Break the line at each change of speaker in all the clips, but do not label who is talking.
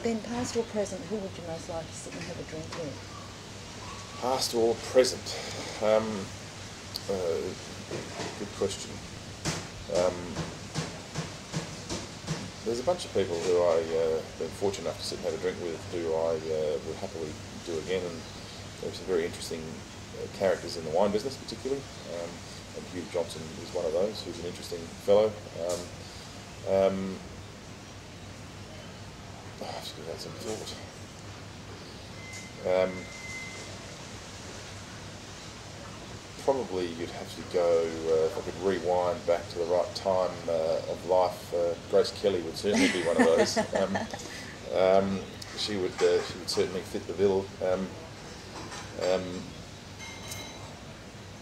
Ben, past or present, who would you most like to sit and have a drink with?
Past or present? Good question. Um, there's a bunch of people who I've been fortunate enough to sit and have a drink with who I would happily do again, and there's some very interesting characters in the wine business particularly, and Hugh Johnson is one of those, who's an interesting fellow. I should have had some thought. Probably you'd have to go, if I could rewind back to the right time of life, Grace Kelly would certainly be one of those. She would certainly fit the bill.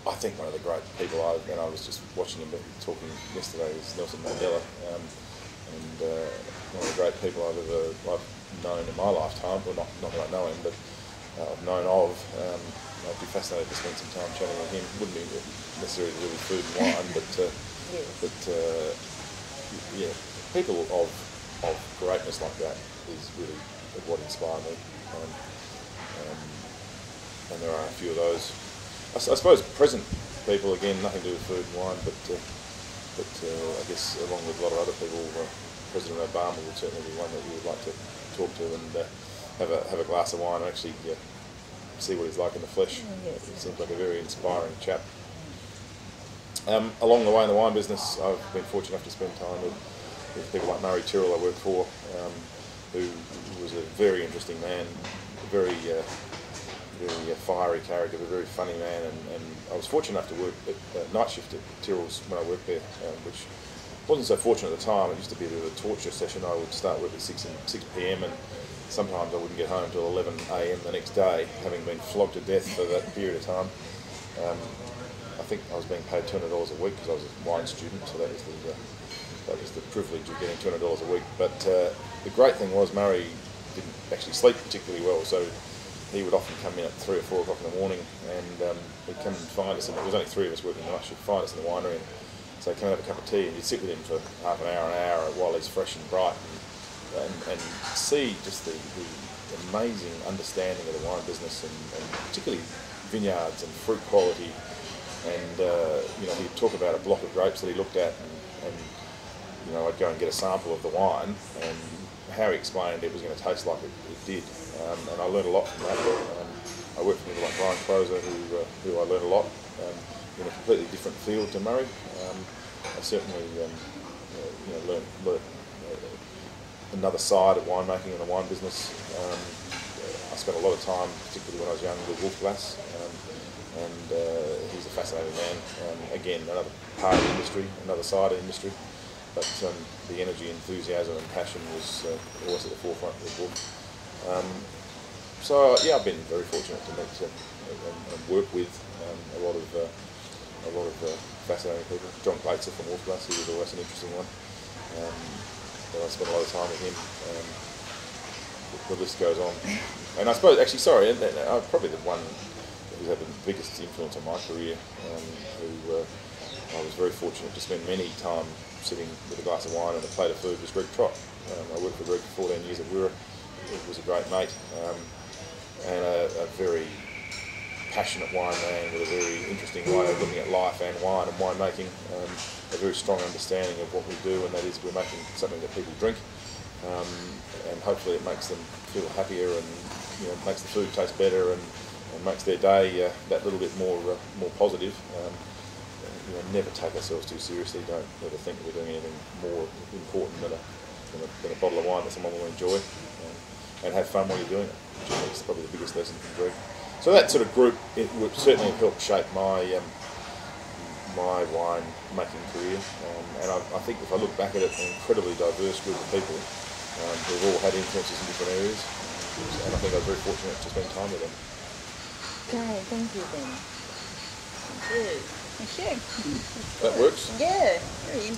I think one of the great people, and I was just watching him talking yesterday, is Nelson Mandela, and one of the great people I've known in my lifetime, well not that I know him, but I've known of. I'd be fascinated to spend some time chatting with him. Wouldn't be necessarily really food and wine, but yeah, people of greatness like that is really what inspire me, and there are a few of those. I suppose present people, again, nothing to do with food and wine, but I guess along with a lot of other people, President Obama would certainly be one that you would like to talk to and have a glass of wine and actually see what he's like in the flesh.
Yes.
He seems like a very inspiring chap. Along the way in the wine business, I've been fortunate enough to spend time with people like Murray Tyrrell, I worked for, who was a very interesting man, very fiery character, but a very funny man, and I was fortunate enough to work at night shift at Tyrrell's when I worked there, which wasn't so fortunate at the time. It used to be a bit of a torture session. I would start work at 6 p.m. and sometimes I wouldn't get home until 11 a.m. the next day, having been flogged to death for that period of time. I think I was being paid $200 a week because I was a wine student, so that was the privilege of getting $200 a week. But the great thing was Murray didn't actually sleep particularly well, so he would often come in at 3 or 4 o'clock in the morning, and he'd come and find us, and there was only 3 of us working night shift, find us in the winery, and so he'd come and have a cup of tea, and you'd sit with him for half an hour while he's fresh and bright, and see just the amazing understanding of the wine business, and particularly vineyards and fruit quality, and he'd talk about a block of grapes that he looked at, and I'd go and get a sample of the wine, and how he explained it was going to taste like it did, and I learned a lot from that. I worked with people like Brian Crozer, who I learned a lot in a completely different field to Murray. I certainly learned another side of winemaking and the wine business. I spent a lot of time, particularly when I was young, with Wolf Glass, and he's a fascinating man. Again, another part of the industry, another side of the industry, but the energy, enthusiasm and passion was always at the forefront with Wolf. So yeah, I've been very fortunate to meet and work with a lot of fascinating people. John Glazer from Wolf Glass, he was always an interesting one. I spent a lot of time with him. The list goes on. And I suppose, actually, sorry, probably the one who's had the biggest influence on my career, who I was very fortunate to spend many time sitting with a glass of wine and a plate of food, was Greg Trott. I worked for Greg for 14 years at Wirra. He was a great mate, and a very passionate wine man with a very interesting way of looking at life and wine and winemaking, a very strong understanding of what we do, and that is we're making something that people drink, and hopefully it makes them feel happier, and makes the food taste better, and makes their day that little bit more positive. Never take ourselves too seriously. Don't ever think we're doing anything more important than a bottle of wine that someone will enjoy, and have fun while you're doing it, which I think is probably the biggest lesson from Greg. So that sort of group, it would certainly have helped shape my my wine making career, and I think if I look back at it, an incredibly diverse group of people who've all had influences in different areas, and I think I was very fortunate to spend time with them.
Okay, thank you, Ben. Thank you. Thank you.
That works?
Yeah, very interesting.